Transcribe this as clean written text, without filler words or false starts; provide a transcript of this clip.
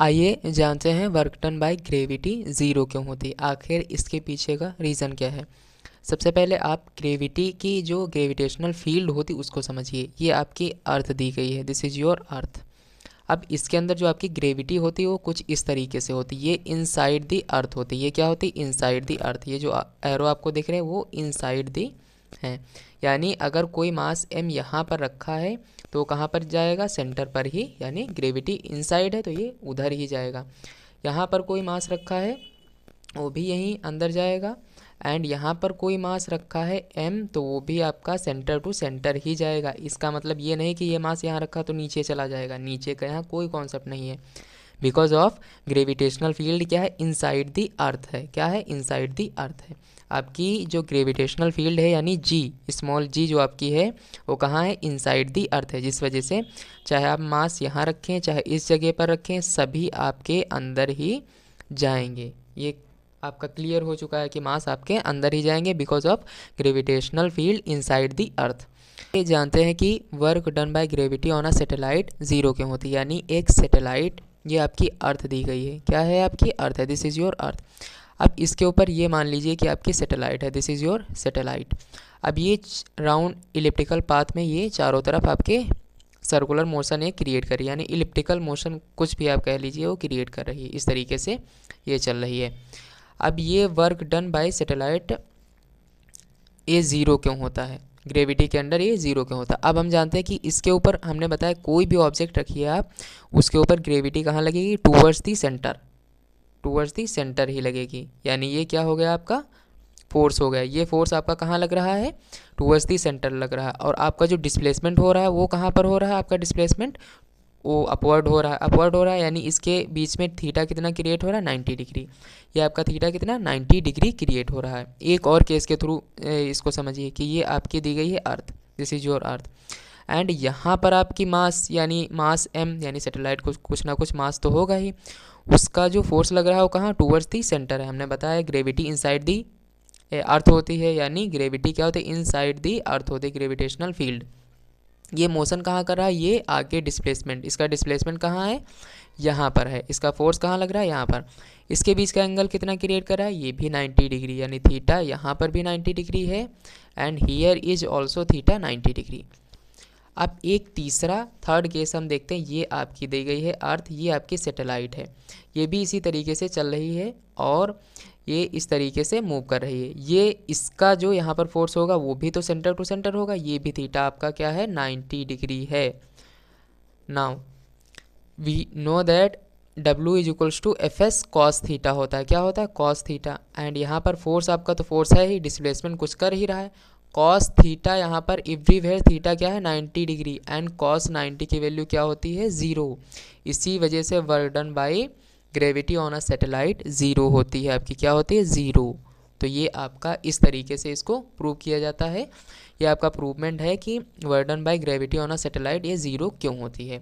आइए जानते हैं work done by gravity zero क्यों होती है, आखिर इसके पीछे का रीज़न क्या है। सबसे पहले आप ग्रेविटी की जो ग्रेविटेशनल फील्ड होती उसको समझिए। ये आपकी अर्थ दी गई है, दिस इज़ योर अर्थ। अब इसके अंदर जो आपकी ग्रेविटी होती है वो कुछ इस तरीके से होती है, ये इनसाइड दी अर्थ होती है। ये क्या होती है? Inside the earth. ये जो एरो आपको दिख रहे हैं वो इनसाइड दी हैं। यानी अगर कोई मास m यहाँ पर रखा है तो कहाँ पर जाएगा? सेंटर पर ही, यानी ग्रेविटी इनसाइड है तो ये उधर ही जाएगा। यहाँ पर कोई मास रखा है वो भी यहीं अंदर जाएगा, एंड यहाँ पर कोई मास रखा है m तो वो भी आपका सेंटर टू सेंटर ही जाएगा। इसका मतलब ये नहीं कि ये मास यहाँ रखा तो नीचे चला जाएगा, नीचे का यहाँ कोई कॉन्सेप्ट नहीं है। बिकॉज ऑफ ग्रेविटेशनल फील्ड क्या है? इनसाइड दी अर्थ है। क्या है? इनसाइड दी अर्थ है। आपकी जो ग्रेविटेशनल फील्ड है यानी जी, स्मॉल जी जो आपकी है वो कहाँ है? इनसाइड दी अर्थ है। जिस वजह से चाहे आप मास यहाँ रखें चाहे इस जगह पर रखें, सभी आपके अंदर ही जाएंगे। ये आपका क्लियर हो चुका है कि मास आपके अंदर ही जाएंगे because of gravitational field inside the earth. ये जानते हैं कि work done by gravity on a satellite zero क्यों होती है, यानी एक सैटेलाइट, ये आपकी अर्थ दी गई है। क्या है? आपकी अर्थ है, दिस इज़ योर अर्थ। अब इसके ऊपर ये मान लीजिए कि आपकी सैटेलाइट है, दिस इज़ योर सैटेलाइट। अब ये राउंड इलिप्टिकल पाथ में ये चारों तरफ आपके सर्कुलर मोशन ये क्रिएट कर रही है, यानी इलिप्टिकल मोशन कुछ भी आप कह लीजिए वो क्रिएट कर रही है। इस तरीके से ये चल रही है। अब ये वर्क डन बाय सैटेलाइट ये ज़ीरो क्यों होता है, ग्रेविटी के अंडर ये ज़ीरो क्यों होता है। अब हम जानते हैं कि इसके ऊपर हमने बताया कोई भी ऑब्जेक्ट रखिए आप, उसके ऊपर ग्रेविटी कहाँ लगेगी? Towards the centre, towards the centre ही लगेगी। यानी ये क्या हो गया? आपका फोर्स हो गया। ये फोर्स आपका कहाँ लग रहा है? टूवर्ड्स दी सेंटर लग रहा है। और आपका जो डिस्प्लेसमेंट हो रहा है वो कहाँ पर हो रहा है? आपका डिस्प्लेसमेंट वो अपवर्ड हो रहा है, अपवर्ड हो रहा है। यानी इसके बीच में थीटा कितना क्रिएट हो रहा है? 90 डिग्री। ये आपका थीटा कितना? 90 डिग्री क्रिएट हो रहा है। एक और केस के थ्रू इसको समझिए कि ये आपकी दी गई है earth, this is your earth, and यहाँ पर आपकी मास यानी मास m, यानी सैटेलाइट को कुछ ना कुछ मास तो होगा ही, उसका जो फोर्स लग रहा है वो कहाँ? टूवर्ड्स दी सेंटर है। हमने बताया ग्रेविटी इनसाइड दी अर्थ होती है, यानी ग्रेविटी क्या होती है? इनसाइड दी अर्थ होती है ग्रेविटेशनल फील्ड। ये मोशन कहाँ कर रहा है? ये आगे डिस्प्लेसमेंट, इसका डिस्प्लेसमेंट कहाँ है? यहाँ पर है। इसका फोर्स कहाँ लग रहा है? यहाँ पर। इसके बीच का एंगल कितना क्रिएट कर रहा है? ये भी 90 डिग्री, यानी थीटा यहाँ पर भी 90 डिग्री है, and here is also theta 90 degree. अब एक तीसरा थर्ड केस हम देखते हैं। ये आपकी दी गई है अर्थ, ये आपकी सैटेलाइट है, ये भी इसी तरीके से चल रही है और ये इस तरीके से मूव कर रही है। ये इसका जो यहाँ पर फोर्स होगा वो भी तो सेंटर टू सेंटर होगा। ये भी थीटा आपका क्या है? 90 डिग्री है। Now we know that W is equals to F S cos theta होता है। क्या होता है? Cos theta. एंड यहाँ पर फोर्स आपका तो फोर्स है ही, डिस्प्लेसमेंट कुछ कर ही रहा है। कॉस थीटा यहाँ पर एवरीवेयर थीटा क्या है? 90 डिग्री, एंड कॉस 90 की वैल्यू क्या होती है? ज़ीरो। इसी वजह से work done by gravity on a satellite zero होती है। आपकी क्या होती है? ज़ीरो। तो ये आपका इस तरीके से इसको प्रूव किया जाता है। ये आपका प्रूवमेंट है कि work done by gravity on a satellite ये ज़ीरो क्यों होती है।